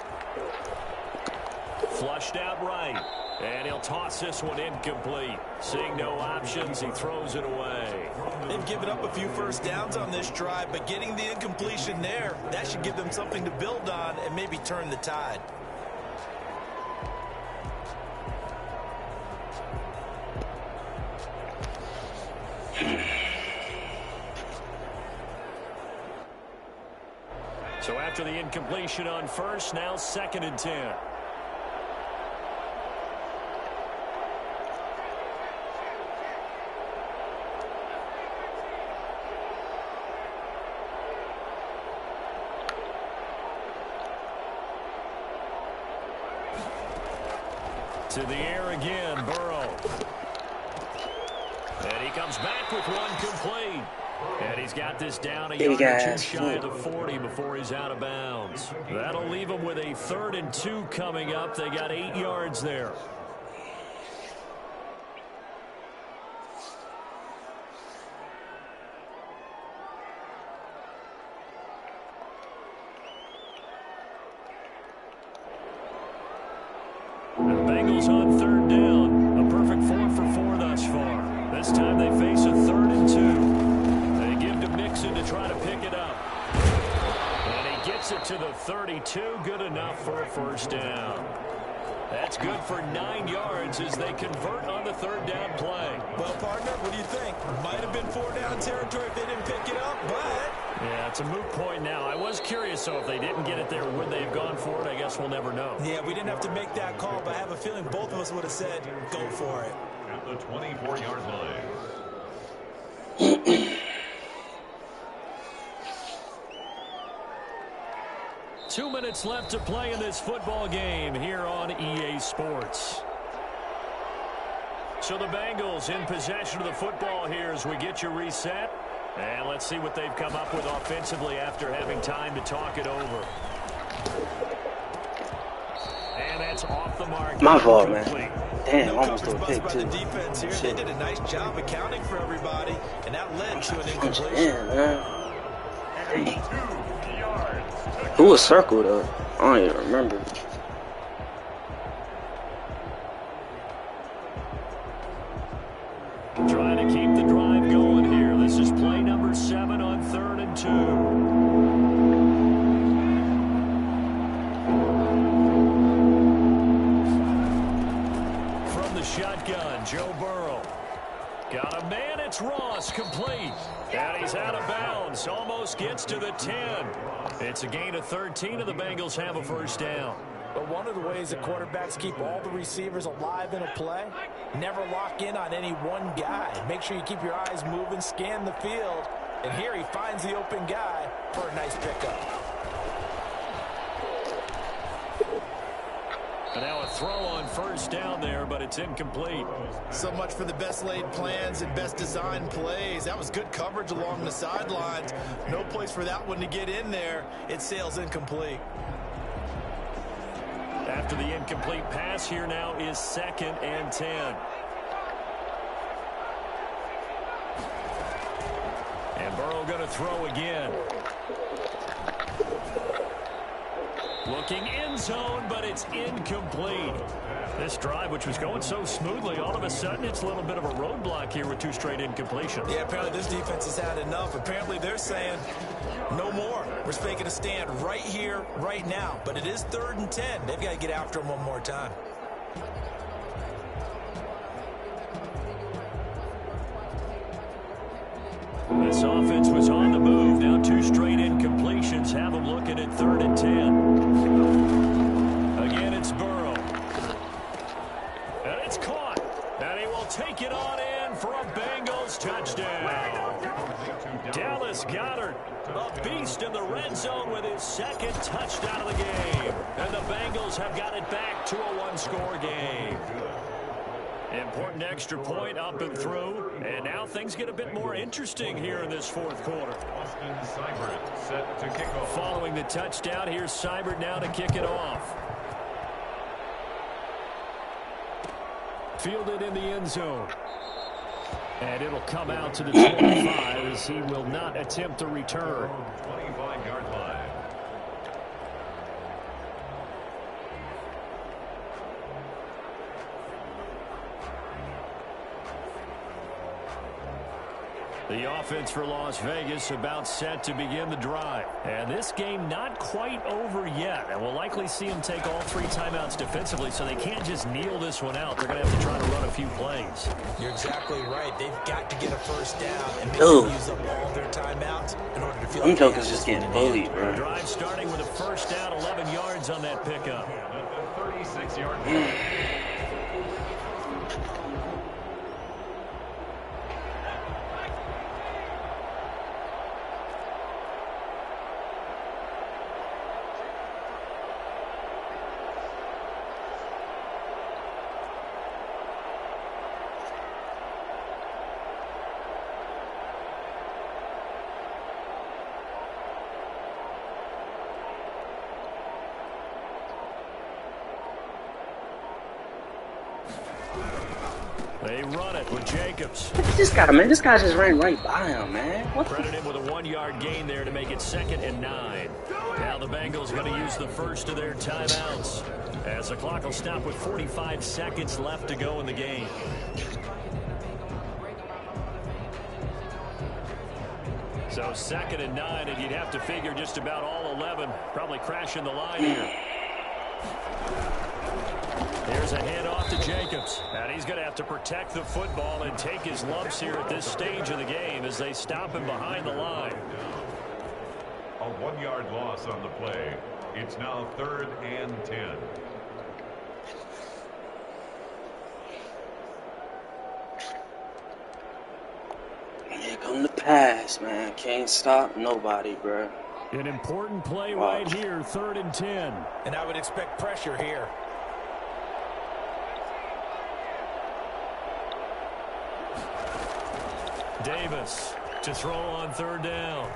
Flushed out right. And he'll toss this one incomplete. Seeing no options, he throws it away. They've given up a few first downs on this drive, but getting the incompletion there, that should give them something to build on and maybe turn the tide. So after the incompletion on 1st, now 2nd and 10. To the air again, Burrow. And he comes back with one complete. And he's got this down a yard or 2 shy of the 40 before he's out of bounds. That'll leave him with a 3rd and 2 coming up. They got 8 yards there. The Bengals on 3rd down. A perfect 4 for 4 thus far. This time they face a 3rd and 2. To try to pick it up. And he gets it to the 32. Good enough for a 1st down. That's good for 9 yards as they convert on the 3rd down play. Well, partner, what do you think? Might have been 4-down territory if they didn't pick it up, but... Yeah, it's a moot point now. I was curious, so if they didn't get it there, would they have gone for it? I guess we'll never know. Yeah, we didn't have to make that call, but I have a feeling both of us would have said, go for it. At the 24-yard line. 2 minutes left to play in this football game here on EA Sports. So the Bengals in possession of the football here as we get you reset. And let's see what they've come up with offensively after having time to talk it over. And that's off the mark. My fault, man. Damn, almost to a pick, too. The defense here. They did a nice job accounting for everybody, and that led to an incompletion. Yeah, man. Dang. Who was circled up? I don't even remember. Trying to keep It's complete. And he's out of bounds. Almost gets to the 10. It's a gain of 13, and the Bengals have a first down. But one of the ways that quarterbacks keep all the receivers alive in a play, never lock in on any one guy. Make sure you keep your eyes moving, scan the field. And here he finds the open guy for a nice pickup. And now a throw on first down there, but it's incomplete. So much for the best laid plans and best designed plays. That was good coverage along the sidelines. No place for that one to get in there. It sails incomplete. After the incomplete pass, here now is 2nd and 10. And Burrow going to throw again. Looking end zone, but it's incomplete. This drive, which was going so smoothly, all of a sudden it's a little bit of a roadblock here with 2 straight incompletions. Yeah, apparently this defense has had enough. Apparently they're saying no more. We're making a stand right here, right now. But it is 3rd and 10. They've got to get after him one more time. This offense was on the move. Now 2 straight incompletions have them looking at 3rd and 10. Again, it's Burrow. And it's caught. And he will take it on in for a Bengals touchdown. Dallas Goedert, a beast in the red zone with his 2nd touchdown of the game. And the Bengals have got it back to a 1-score game. Important extra point up and through. And now things get a bit more interesting here in this 4th quarter. Set to kick off. Following the touchdown, here's Seibert now to kick it off. Fielded in the end zone. And it'll come out to the 25 as he will not attempt a return. 25-yard line. The offense for Las Vegas about set to begin the drive. And this game not quite over yet. And we'll likely see them take all 3 timeouts defensively, so they can't just kneel this one out. They're going to have to try to run a few plays. You're exactly right. They've got to get a first down and maybe use up all their timeouts in order to feel like jokers just getting bullied, bro. Drive starting with a first down, 11 yards on that pickup. 36-yard line. They run it with Jacobs. Look at this guy, man. This guy just ran right by him, man. What the? Credit him with a 1-yard gain there to make it 2nd and 9. Now the Bengals going to use the first of their timeouts as the clock will stop with 45 seconds left to go in the game. So 2nd and 9, and you'd have to figure just about all 11 probably crashing the line here. Here's a handoff to Jacobs. And he's going to have to protect the football and take his lumps here at this stage of the game as they stop him behind the line. A 1-yard loss on the play. It's now 3rd and 10. Here come the pass, man. Can't stop nobody, bro. An important play right here, 3rd and 10. And I would expect pressure here. Davis to throw on 3rd down.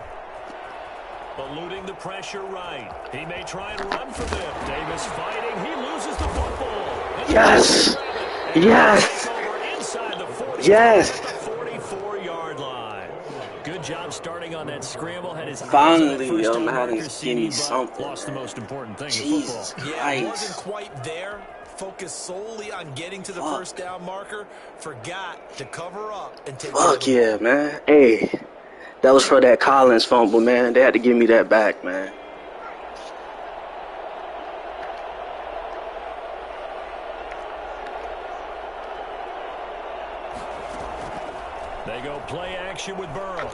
Eluding the pressure right. He may try and run for them. Davis fighting. He loses the football. Yes. Yes. Inside the 40, yes. At the 44-yard line. Good job starting on that scramble. Had his Finally, yo, Madden, give me something. Lost the most important thing Jesus in football. Yeah, it wasn't quite there. Focused solely on getting to the first down marker. Forgot to cover up and take. Fuck yeah, man. Hey, that was for that Collins fumble, man. They had to give me that back, man. They go play action with Burrow.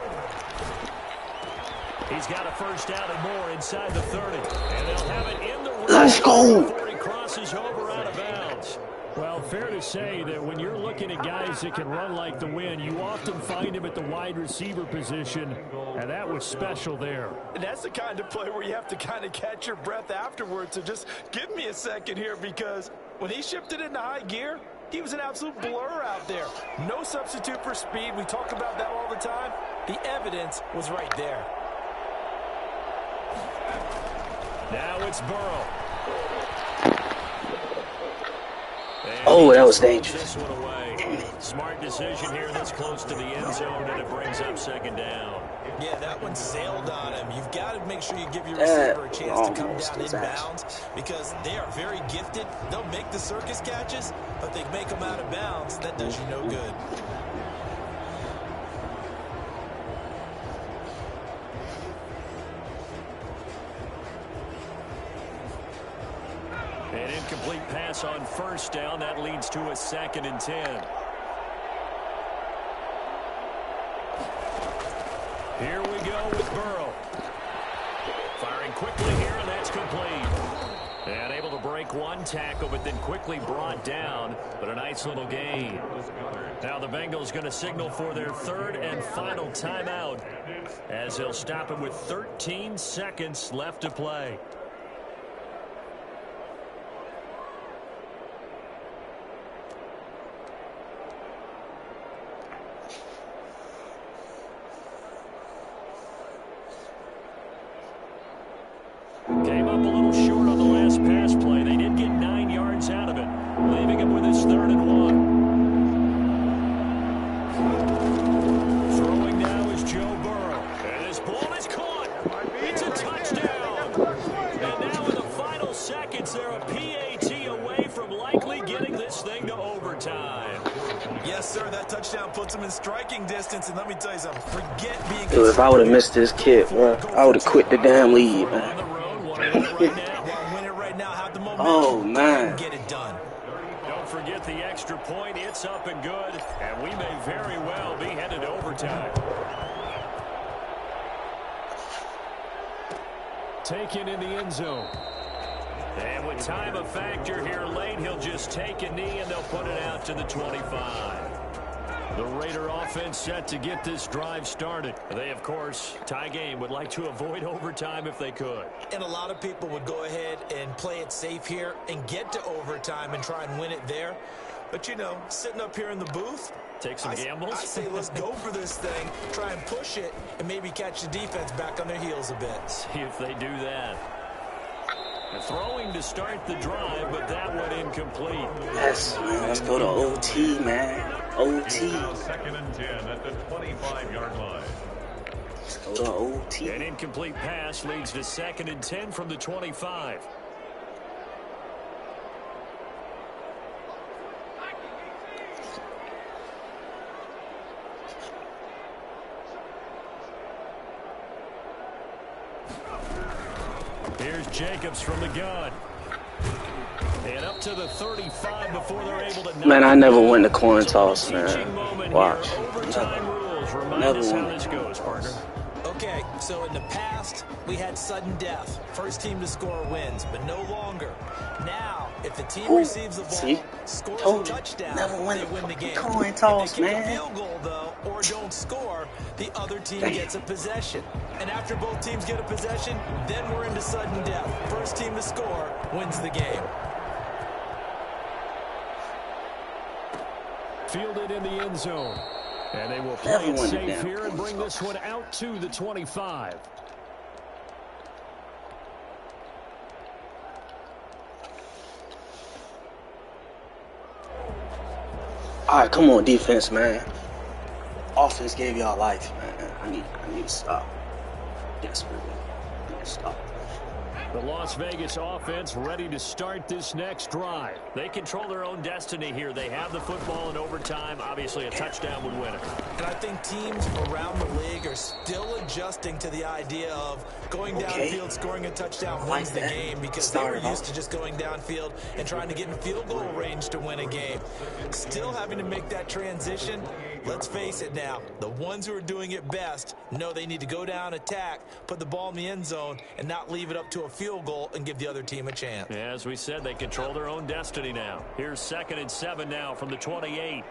He's got a first down and more inside the 30. And they'll have it in the Let's go. before he crosses over out of bounds. Well, fair to say that when you're looking at guys that can run like the wind, you often find him at the wide receiver position, and that was special there. And that's the kind of play where you have to kind of catch your breath afterwards. So just give me a second here, because when he shifted into high gear, he was an absolute blur out there. No substitute for speed. We talk about that all the time. The evidence was right there. Now it's Burrow. Oh, that was dangerous. This one away. Smart decision here that's close to the end zone, and it brings up second down. Yeah, that one sailed on him. You've got to make sure you give your receiver a chance to come down inbounds, because they are very gifted. They'll make the circus catches, but they make them out of bounds. That does you no good. An incomplete pass on first down. That leads to a 2nd and 10. Here we go with Burrow. Firing quickly here, and that's complete. And able to break one tackle, but then quickly brought down. But a nice little gain. Now the Bengals going to signal for their 3rd and final timeout, as they'll stop him with 13 seconds left to play. Came up a little short on the last pass play. They did get 9 yards out of it, leaving him with his 3rd and 1. Throwing now is Joe Burrow. And this ball is caught. It's a touchdown. And now in the final seconds, they're a PAT away from likely getting this thing to overtime. Yes, sir, that touchdown puts them in striking distance. And let me tell you something, forget being... Dude, if I would have missed this kick, bro, I would have quit the damn lead, man. Oh, man. Get it done. Don't forget the extra point. It's up and good. And we may very well be headed to overtime. Taken in the end zone. And with time a factor here late, he'll just take a knee and they'll put it out to the 25. The Raider offense set to get this drive started. They, of course, tie game, would like to avoid overtime if they could. And a lot of people would go ahead and play it safe here and get to overtime and try and win it there. But, you know, sitting up here in the booth, take some gambles. I say let's go for this thing, try and push it, and maybe catch the defense back on their heels a bit. See if they do that. Throwing to start the drive, but that one incomplete. Yes, man. Let's go to OT, man. OT. 2nd and 10 at the 25-yard line. Let's go to OT. An incomplete pass leads to 2nd and 10 from the 25. Here's Jacobs from the gun. And up to the 35 before they're able to... Man, I never win the coin toss, man. Watch. Never won. How this goes, partner. Okay, so in the past, we had sudden death. First team to score wins, but no longer. Now, if the team receives the ball, scores a touchdown, they win the game. Coin toss, if they kick man. a field goal, though, or don't score, the other team gets a possession. And after both teams get a possession, then we're into sudden death. First team to score wins the game. Fielded in the end zone. And they will play it safe here and bring this one out to the 25. All right, come on, defense, man. Offense gave y'all life, man. I need to stop. Desperately. I need to stop. The Las Vegas offense ready to start this next drive. They control their own destiny here. They have the football in overtime. Obviously, a touchdown would win it. And I think teams around the league are still adjusting to the idea of going downfield, scoring a touchdown wins the game, because they were used to just going downfield and trying to get in field goal range to win a game. Still having to make that transition. Let's face it now, the ones who are doing it best know they need to go down, attack, put the ball in the end zone, and not leave it up to a field goal and give the other team a chance. Yeah, as we said, they control their own destiny now. Here's 2nd and 7 now from the 28.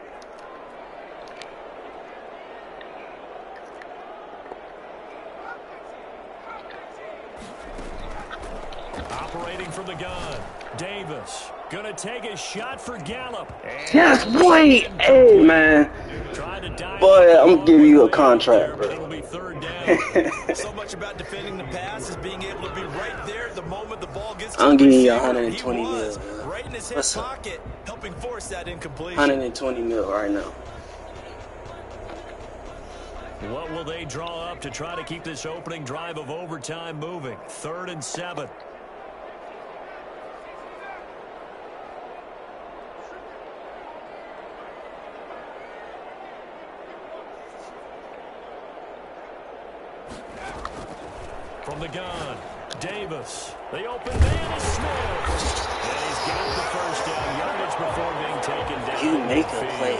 Operating from the gun, Davis gonna take a shot for Gallup. Yes, boy. Hey, man. Boy, I'm gonna give you a contract, bro. It'll be 3rd down. So much about defending the pass is being able to be right there the moment the ball gets to I'm giving you receiver. 120 mil. Right in his hip pocket, helping force that incompletion. 120 mil right now. What will they draw up to try to keep this opening drive of overtime moving? 3rd and 7. From the gun, Davis. The open man is Smith. And he's got the 1st down yardage before being taken down. You make a play.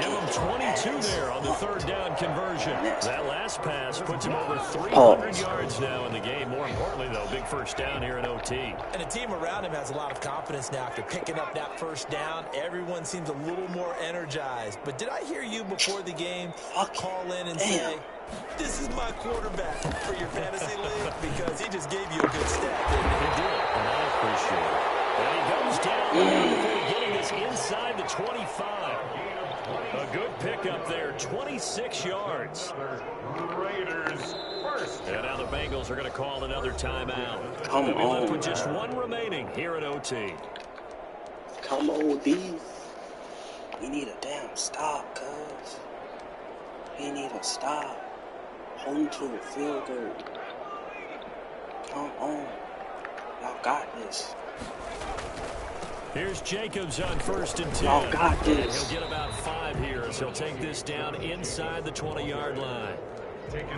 Give him 22 there on the 3rd down conversion. That last pass puts him over 300 yards now in the game. More importantly, though, big 1st down here in OT. And the team around him has a lot of confidence now after picking up that 1st down. Everyone seems a little more energized. But did I hear you before the game call in and say, this is my quarterback for your fantasy league? Because he just gave you a good stat, didn't he? He did, and I appreciate it. And he goes down getting this inside the 25. A good pickup there, 26 yards. Raiders first. And now the Bengals are going to call another timeout. Come We'll be left on, with just man. 1 remaining here at OT. Come on, D. We need a damn stop, cuz. We need a stop. Home to a field goal. Come on. Y'all got this. Here's Jacobs on 1st and 10. Y'all got this. He'll get about 5 here as he'll take this down inside the 20-yard line.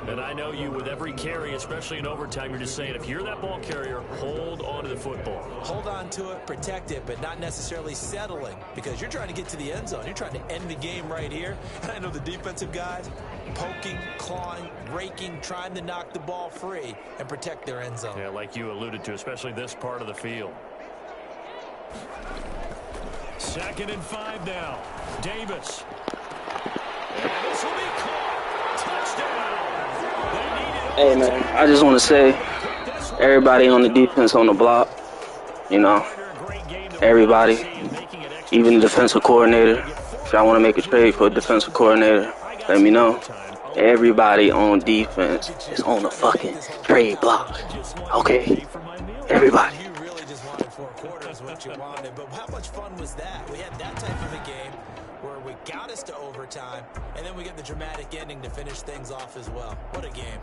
And I know you, with every carry, especially in overtime, you're just saying, if you're that ball carrier, hold on to the football. Hold on to it, protect it, but not necessarily settling, because you're trying to get to the end zone. You're trying to end the game right here. And I know the defensive guys poking, clawing, raking, trying to knock the ball free and protect their end zone. Yeah, like you alluded to, especially this part of the field. 2nd and 5 now. Davis. And this will be caught. Touchdown. Hey, man, I just want to say, everybody on the defense on the block, you know, everybody, even the defensive coordinator. If y'all want to make a trade for a defensive coordinator, let me know. Everybody on defense is on the fucking trade block. Okay? Everybody. You really just wanted 4 quarters, what you wanted. But how much fun was that? We had that type of a game where we got us to overtime, and then we get the dramatic ending to finish things off as well. What a game.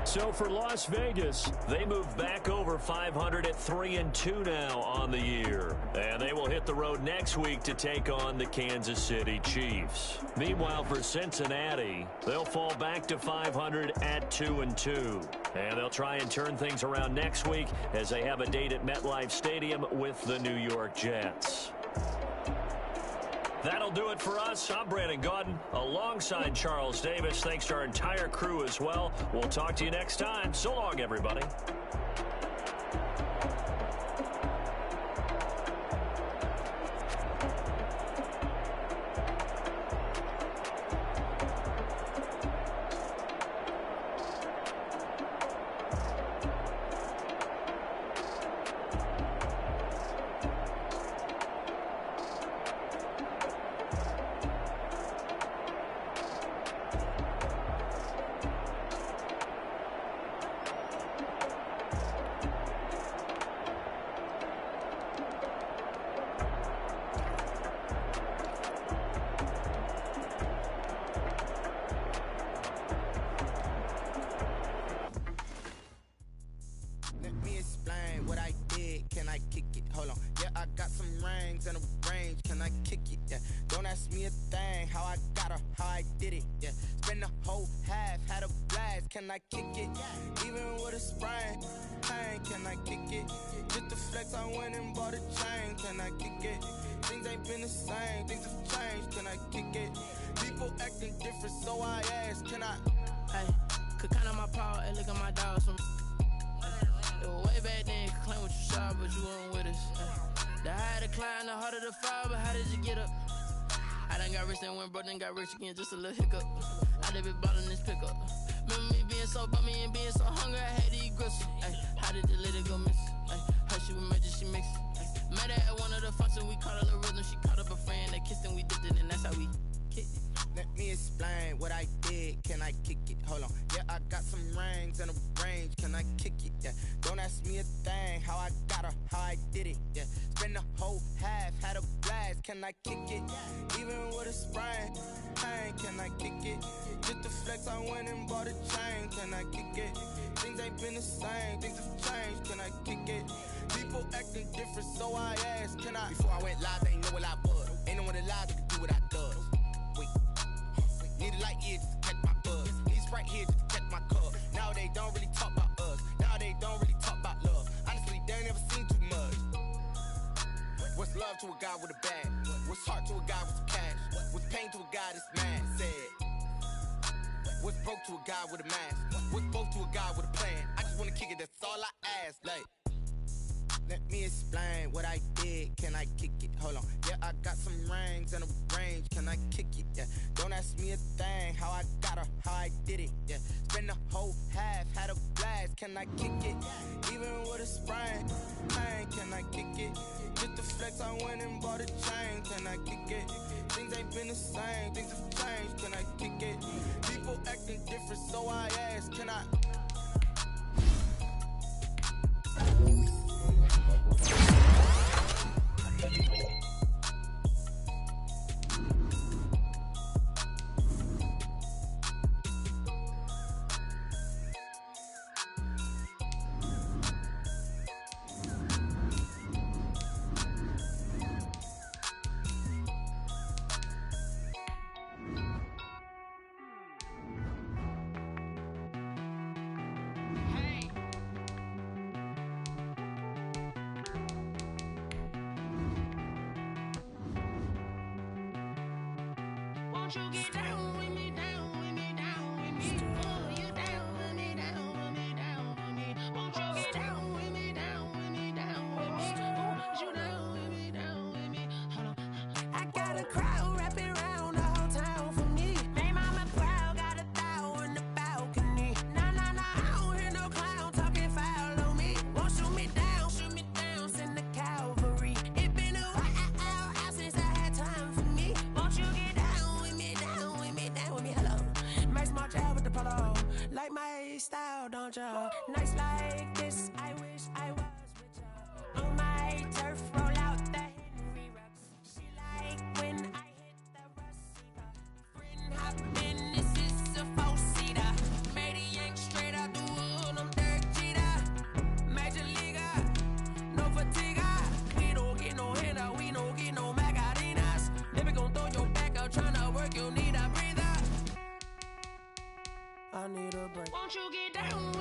So for Las Vegas, they move back over 500 at 3-2 now on the year. And they will hit the road next week to take on the Kansas City Chiefs. Meanwhile, for Cincinnati, they'll fall back to 500 at 2-2. And they'll try and turn things around next week as they have a date at MetLife Stadium with the New York Jets. That'll do it for us. I'm Brandon Gaudin alongside Charles Davis. Thanks to our entire crew as well. We'll talk to you next time. So long, everybody. Don't ask me a thing, how I got her, how I did it, yeah. Spend the whole half, had a blast. blast, can I kick it? Even with a sprain, pain, can I kick it? Just to flex, I went and bought a chain, can I kick it? Things ain't been the same, things have changed, can I kick it? People acting different, so I ask, can I? Hey, could count on my paw and look at my dogs from. It was way back then, could claim what you saw, but you weren't with us. The higher the climb, the harder the fall, but how did you get up? I done got rich and went broke, then got rich again, just a little hiccup. I done been ballin' this pickup. Remember me being so bummy and being so hungry, I had to eat gristle. Ay, how did the lady go miss? Ay, her she was major, she mixed. Met her at one of the functions, we caught a little rhythm. She caught up a friend, they kissed and we dipped it, and that's how we kicked it. Let me explain what I did, can I kick it? Hold on, yeah, I got some rings and a range, can I kick it? Yeah, don't ask me a thing, how I got her, how I did it, yeah. Spend the whole half, had a blast, can I kick it? Even with a sprain, pain, can I kick it? Just to flex, I went and bought a chain, can I kick it? Things ain't been the same, things have changed, can I kick it? People acting different, so I asked, can I? Before I went live, they ain't know what I was. Ain't no one alive that could do what I does. Wait, need a light here just to catch my buzz. Need Sprite here just to catch my cup. Now they don't really talk about us. Now they don't really talk about love. Honestly, they ain't never seen too much. What's love to a guy with a bag? What's heart to a guy with some cash? What's pain to a guy that's mad? Said. What's broke to a guy with a mask? What's broke to a guy with a plan? I just wanna kick it, that's all I ask. Like, let me explain what I did, can I kick it? Hold on, yeah, I got some rings and a range, can I kick it? Yeah, don't ask me a thing, how I got her, how I did it? Yeah, spend the whole half, had a blast, can I kick it? Even with a sprain, pain, can I kick it? Just to flex, I went and bought a chain, can I kick it? Things ain't been the same, things have changed, can I kick it? People acting different, so I ask, can I? Won't you get down with me, down with me, down with me? Oh, you down with me, down with me, down with me. Won't you get down with me, down with me, down with me? Oh, you down with me, down with me? Hold on. I got a crowd wrapping around the whole town for me. Made mama proud, got a thou in the balcony. Nah, nah, nah, I don't hear no clown talking foul on me. Won't shoot me down, send the cavalry. It been a while since I had time for me. Won't you get down with me, down with me, down with me? Hello, Max March out with the polo. Like my style, don't ya? Nights like this, I wish I was with ya. On my turf, roll out the Henry Rux. She like when I hit the receiver. Friend hop in, this is a four-seater. Made a yank straight out the wood, I'm Derek Jeter. Major leaguer, no fatigue. We don't get no hitter, we don't get no Macarinas. Never gon' throw your back out, tryna work, you need a breather. I need a break. Won't you get down